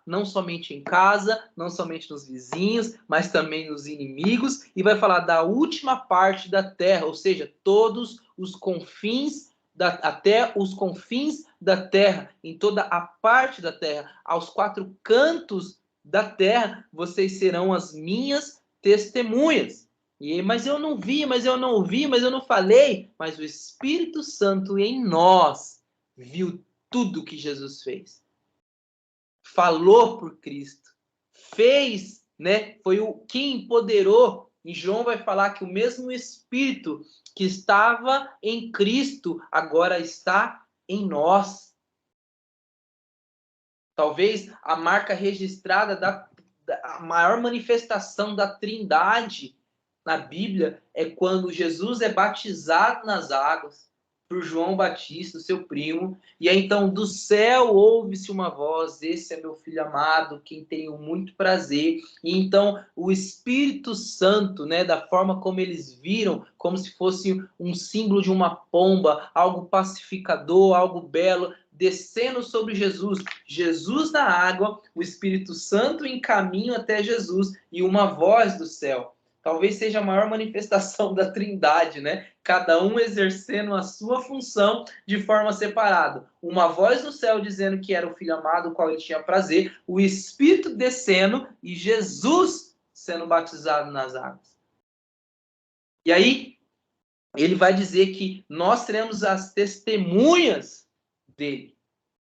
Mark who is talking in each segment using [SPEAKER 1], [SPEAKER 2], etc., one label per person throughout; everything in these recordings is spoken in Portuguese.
[SPEAKER 1] não somente em casa, não somente nos vizinhos, mas também nos inimigos, e vai falar da última parte da terra, ou seja, todos os confins até os confins da terra, em toda a parte da terra, aos 4 cantos da terra, vocês serão as minhas testemunhas. Mas eu não vi, mas eu não ouvi, mas eu não falei. Mas o Espírito Santo em nós viu tudo que Jesus fez. Falou por Cristo. Fez, né? Foi o que empoderou. E João vai falar que o mesmo Espírito que estava em Cristo agora está em nós. Talvez a marca registrada da maior manifestação da Trindade na Bíblia é quando Jesus é batizado nas águas por João Batista, seu primo, e aí então do céu ouve-se uma voz: esse é meu filho amado, quem tenho muito prazer. E então o Espírito Santo, né, da forma como eles viram, como se fosse um símbolo de uma pomba, algo pacificador, algo belo, descendo sobre Jesus, Jesus na água, o Espírito Santo em caminho até Jesus e uma voz do céu. Talvez seja a maior manifestação da Trindade, né? Cada um exercendo a sua função de forma separada. Uma voz do céu dizendo que era o Filho amado, o qual ele tinha prazer, o Espírito descendo e Jesus sendo batizado nas águas. E aí, ele vai dizer que nós seremos as testemunhas dele,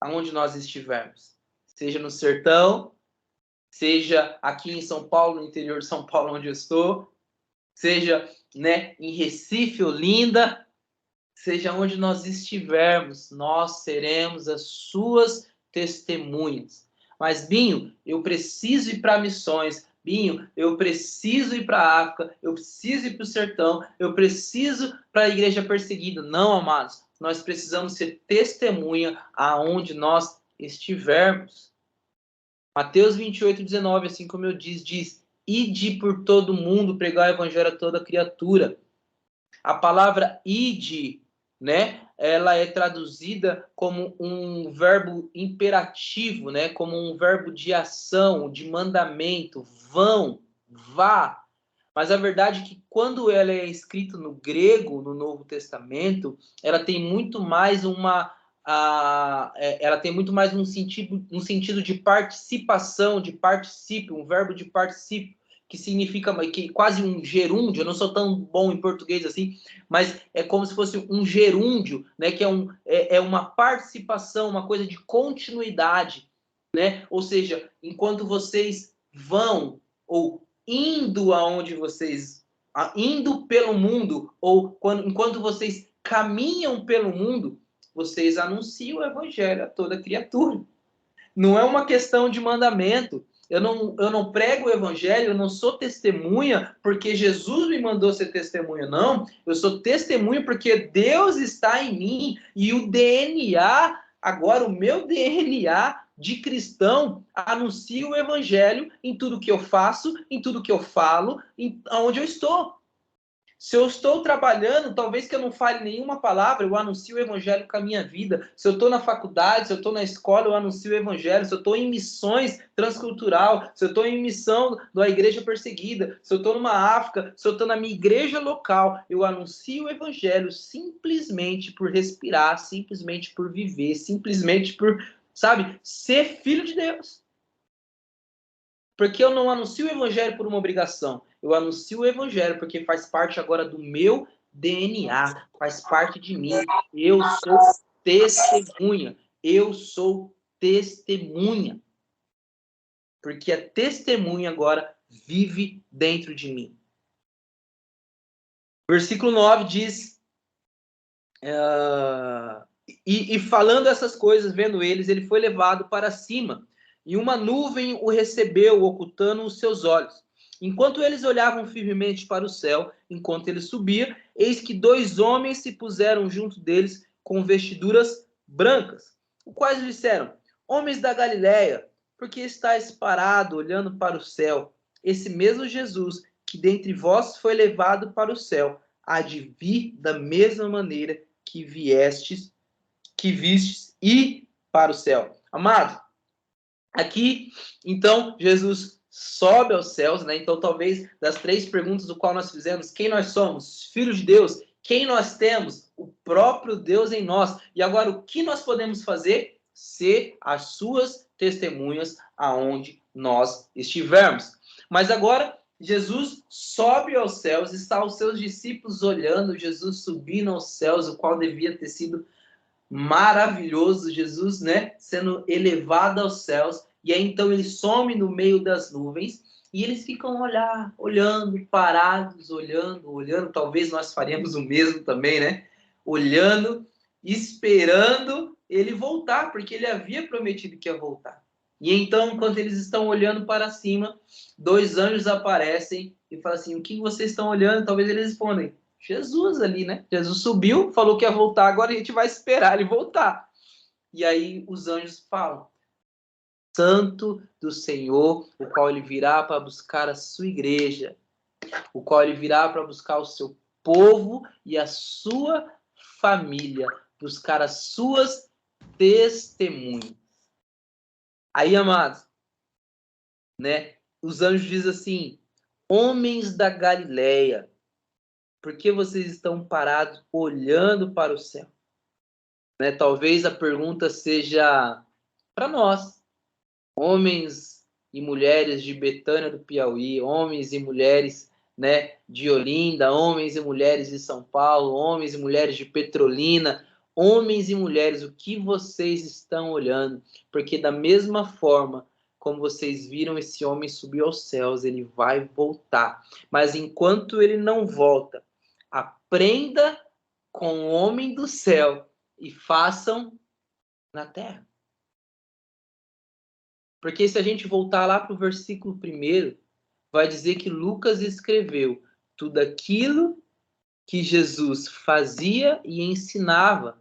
[SPEAKER 1] aonde nós estivermos. Seja no sertão, seja aqui em São Paulo, no interior de São Paulo, onde eu estou, seja, né, em Recife, Olinda, seja onde nós estivermos, nós seremos as suas testemunhas. Mas, Binho, eu preciso ir para missões. Binho, eu preciso ir para a África, eu preciso ir para o sertão, eu preciso para a igreja perseguida. Não, amados, nós precisamos ser testemunha aonde nós estivermos. Mateus 28:19, assim como eu diz: ide por todo mundo, pregar o evangelho a toda criatura. A palavra ide, né, ela é traduzida como um verbo imperativo, né, como um verbo de ação, de mandamento, vão, vá. Mas a verdade é que quando ela é escrita no grego, no Novo Testamento, ela tem muito mais ela tem muito mais um sentido de participação, de particípio, um verbo de particípio, que significa que quase um gerúndio. Eu não sou tão bom em português assim, mas é como se fosse um gerúndio, né, que é uma participação, uma coisa de continuidade, né? Ou seja, enquanto vocês vão ou indo aonde vocês indo pelo mundo, ou enquanto vocês caminham pelo mundo, vocês anunciam o evangelho a toda criatura. Não é uma questão de mandamento. Eu não prego o evangelho, eu não sou testemunha porque Jesus me mandou ser testemunha, não. Eu sou testemunha porque Deus está em mim. E o DNA, agora o meu DNA de cristão, anuncia o evangelho em tudo que eu faço, em tudo que eu falo, aonde eu estou. Se eu estou trabalhando, talvez que eu não fale nenhuma palavra, eu anuncio o evangelho com a minha vida. Se eu estou na faculdade, se eu estou na escola, eu anuncio o evangelho. Se eu estou em missões transcultural, se eu estou em missão da igreja perseguida, se eu estou numa África, se eu estou na minha igreja local, eu anuncio o evangelho simplesmente por respirar, simplesmente por viver, simplesmente por, sabe, ser filho de Deus. Porque eu não anuncio o evangelho por uma obrigação. Eu anuncio o evangelho porque faz parte agora do meu DNA, faz parte de mim. Eu sou testemunha. Eu sou testemunha. Porque a testemunha agora vive dentro de mim. Versículo 9 diz... E falando essas coisas, vendo eles, ele foi levado para cima. E uma nuvem o recebeu, ocultando os seus olhos. Enquanto eles olhavam firmemente para o céu, enquanto ele subia, eis que 2 homens se puseram junto deles com vestiduras brancas, os quais disseram: homens da Galileia, por que estáis parados olhando para o céu? Esse mesmo Jesus, que dentre vós foi levado para o céu, há de vir da mesma maneira que vistes ir para o céu. Amado, Aqui, então, Jesus sobe aos céus, né? Então, talvez das 3 perguntas do qual nós fizemos, quem nós somos? Filhos de Deus. Quem nós temos? O próprio Deus em nós. E agora, o que nós podemos fazer? Ser as suas testemunhas aonde nós estivermos. Mas agora, Jesus sobe aos céus, está os seus discípulos olhando Jesus subindo aos céus, o qual devia ter sido maravilhoso, Jesus, né, sendo elevado aos céus, e aí então ele some no meio das nuvens, e eles ficam olhando, parados, olhando, talvez nós faríamos o mesmo também, né, olhando, esperando ele voltar, porque ele havia prometido que ia voltar. E então, enquanto eles estão olhando para cima, 2 anjos aparecem e falam assim, o que vocês estão olhando? Talvez eles respondem, Jesus ali, né? Jesus subiu, falou que ia voltar, agora a gente vai esperar ele voltar. E aí os anjos falam, Santo do Senhor, o qual ele virá para buscar a sua igreja, o qual ele virá para buscar o seu povo e a sua família, buscar as suas testemunhas. Aí, amados, né? Os anjos dizem assim, homens da Galileia, por que vocês estão parados olhando para o céu? Né? Talvez a pergunta seja para nós, homens e mulheres de Betânia do Piauí, homens e mulheres, né, de Olinda, homens e mulheres de São Paulo, homens e mulheres de Petrolina, homens e mulheres, o que vocês estão olhando? Porque da mesma forma como vocês viram esse homem subir aos céus, ele vai voltar. Mas enquanto ele não volta, aprenda com o homem do céu e façam na terra. Porque se a gente voltar lá para o versículo 1, vai dizer que Lucas escreveu tudo aquilo que Jesus fazia e ensinava.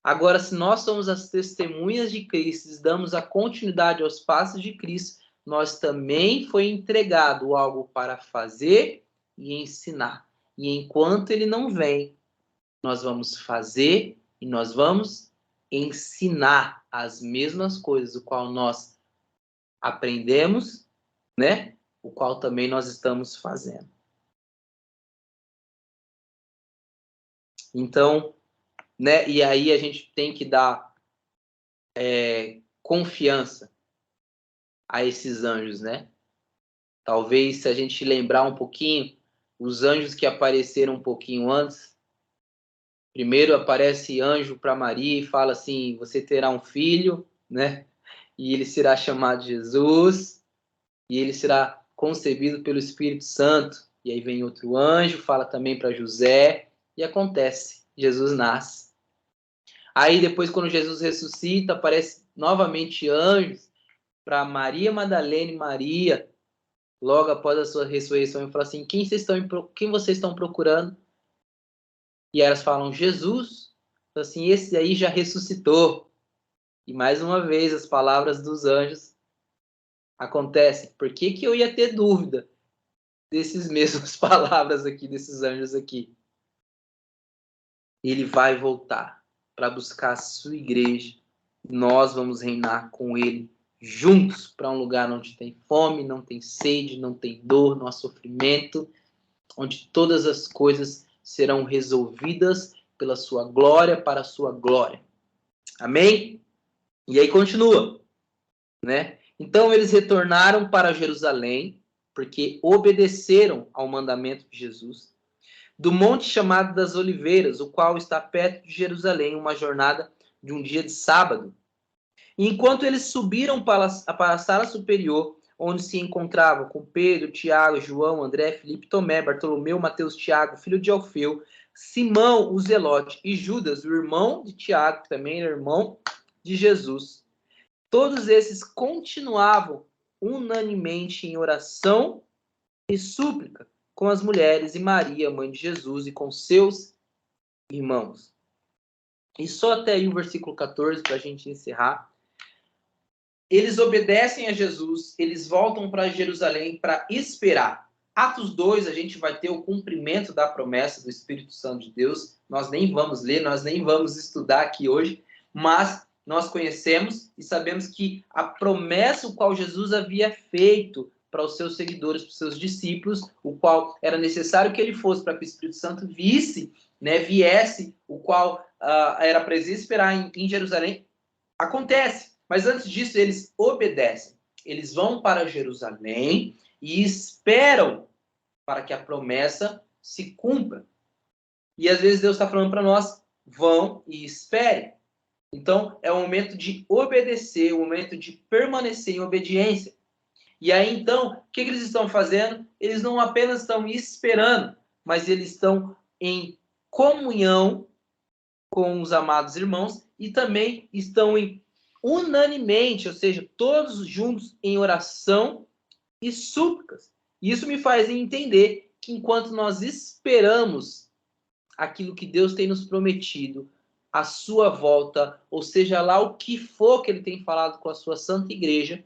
[SPEAKER 1] Agora, se nós somos as testemunhas de Cristo e damos a continuidade aos passos de Cristo, nós também foi entregado algo para fazer e ensinar. E enquanto ele não vem, nós vamos fazer e nós vamos ensinar as mesmas coisas, o qual nós aprendemos, né? O qual também nós estamos fazendo. Então, né? E aí a gente tem que dar confiança a esses anjos, né? Talvez se a gente lembrar um pouquinho, os anjos que apareceram um pouquinho antes, primeiro aparece anjo para Maria e fala assim, você terá um filho, né? E ele será chamado Jesus, e ele será concebido pelo Espírito Santo. E aí vem outro anjo, fala também para José, e acontece, Jesus nasce. Aí depois, quando Jesus ressuscita, aparece novamente anjos para Maria Madalena e Maria, logo após a sua ressurreição, e fala assim, quem vocês estão procurando? E elas falam, Jesus. Assim, esse aí já ressuscitou. E mais uma vez, as palavras dos anjos acontecem. Por que eu ia ter dúvida desses mesmas palavras aqui, desses anjos aqui? Ele vai voltar para buscar a sua igreja. Nós vamos reinar com ele juntos para um lugar onde tem fome, não tem sede, não tem dor, não há sofrimento, onde todas as coisas serão resolvidas pela sua glória, para a sua glória. Amém? E aí continua, né? Então eles retornaram para Jerusalém, porque obedeceram ao mandamento de Jesus, do monte chamado das Oliveiras, o qual está perto de Jerusalém, uma jornada de um dia de sábado. E enquanto eles subiram para a sala superior, onde se encontravam com Pedro, Tiago, João, André, Filipe, Tomé, Bartolomeu, Mateus, Tiago, filho de Alfeu, Simão, o Zelote, e Judas, o irmão de Tiago, que também era irmão de Jesus. Todos esses continuavam unanimemente em oração e súplica com as mulheres e Maria, mãe de Jesus, e com seus irmãos. E só até aí o versículo 14, para a gente encerrar. Eles obedecem a Jesus, eles voltam para Jerusalém para esperar. Atos 2, a gente vai ter o cumprimento da promessa do Espírito Santo de Deus. Nós nem vamos ler, nós nem vamos estudar aqui hoje, mas nós conhecemos e sabemos que a promessa o qual Jesus havia feito para os seus seguidores, para os seus discípulos, o qual era necessário que ele fosse para que o Espírito Santo viesse, o qual era preciso esperar em Jerusalém, acontece. Mas antes disso, eles obedecem. Eles vão para Jerusalém e esperam para que a promessa se cumpra. E às vezes Deus está falando para nós, vão e esperem. Então, é o momento de obedecer, o momento de permanecer em obediência. E aí, então, o que eles estão fazendo? Eles não apenas estão esperando, mas eles estão em comunhão com os amados irmãos e também estão unanimemente, ou seja, todos juntos em oração e súplicas. Isso me faz entender que enquanto nós esperamos aquilo que Deus tem nos prometido, a sua volta, ou seja lá o que for que ele tem falado com a sua santa igreja,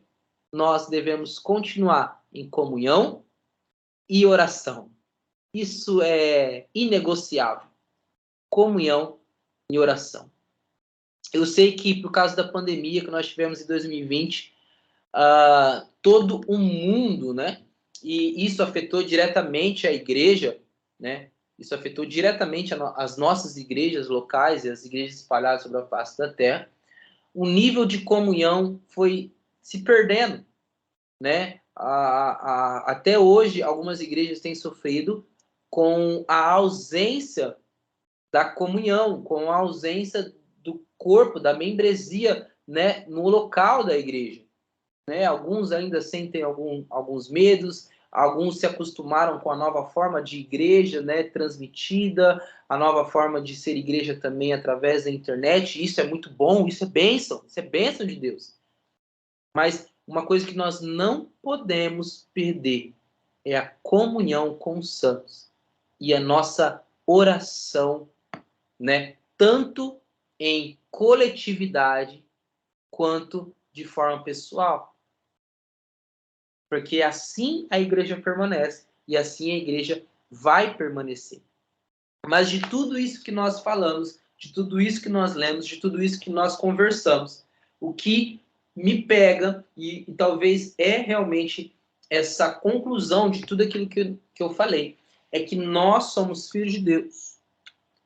[SPEAKER 1] nós devemos continuar em comunhão e oração. Isso é inegociável. Comunhão e oração. Eu sei que por causa da pandemia que nós tivemos em 2020, todo o mundo, né? E isso afetou diretamente a igreja, né? Isso afetou diretamente as nossas igrejas locais e as igrejas espalhadas sobre a face da terra. O nível de comunhão foi se perdendo, né? Até hoje, algumas igrejas têm sofrido com a ausência da comunhão, com a ausência do corpo, da membresia, né, no local da igreja. Né? Alguns ainda sentem alguns medos, alguns se acostumaram com a nova forma de igreja, né, transmitida, a nova forma de ser igreja também através da internet. Isso é muito bom, isso é bênção de Deus. Mas uma coisa que nós não podemos perder é a comunhão com os santos e a nossa oração, né, tanto em coletividade quanto de forma pessoal. Porque assim a igreja permanece e assim a igreja vai permanecer. Mas de tudo isso que nós falamos, de tudo isso que nós lemos, de tudo isso que nós conversamos, o que me pega, e talvez é realmente essa conclusão de tudo aquilo que eu falei, é que nós somos filhos de Deus.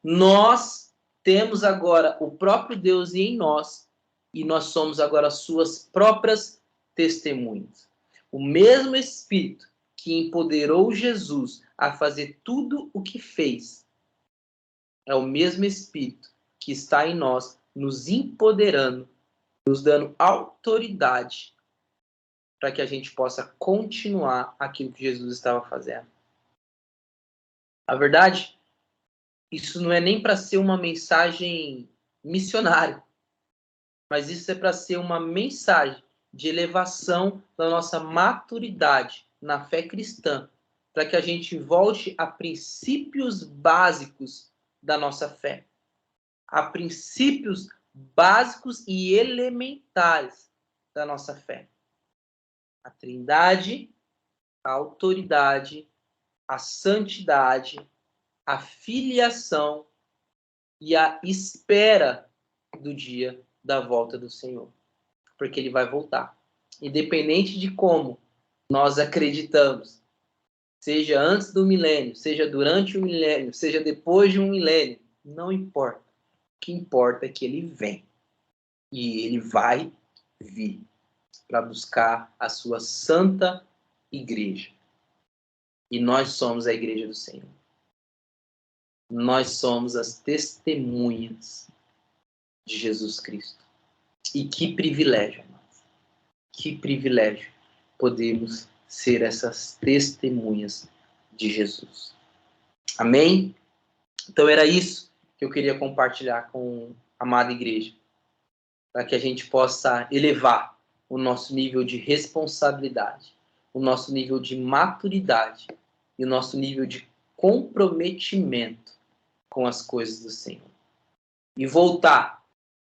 [SPEAKER 1] Nós temos agora o próprio Deus em nós, e nós somos agora suas próprias testemunhas. O mesmo Espírito que empoderou Jesus a fazer tudo o que fez é o mesmo Espírito que está em nós, nos empoderando, nos dando autoridade para que a gente possa continuar aquilo que Jesus estava fazendo. A verdade, isso não é nem para ser uma mensagem missionária, mas isso é para ser uma mensagem de elevação da nossa maturidade na fé cristã, para que a gente volte a princípios básicos da nossa fé, a princípios básicos e elementares da nossa fé. A Trindade, a autoridade, a santidade, a filiação e a espera do dia da volta do Senhor. Porque ele vai voltar. Independente de como nós acreditamos, seja antes do milênio, seja durante o milênio, seja depois de um milênio, não importa. O que importa é que ele vem. E ele vai vir para buscar a sua santa igreja. E nós somos a igreja do Senhor. Nós somos as testemunhas de Jesus Cristo. E que privilégio, irmãos. Que privilégio podemos ser essas testemunhas de Jesus. Amém? Então era isso que eu queria compartilhar com a amada igreja, para que a gente possa elevar o nosso nível de responsabilidade, o nosso nível de maturidade e o nosso nível de comprometimento com as coisas do Senhor. E voltar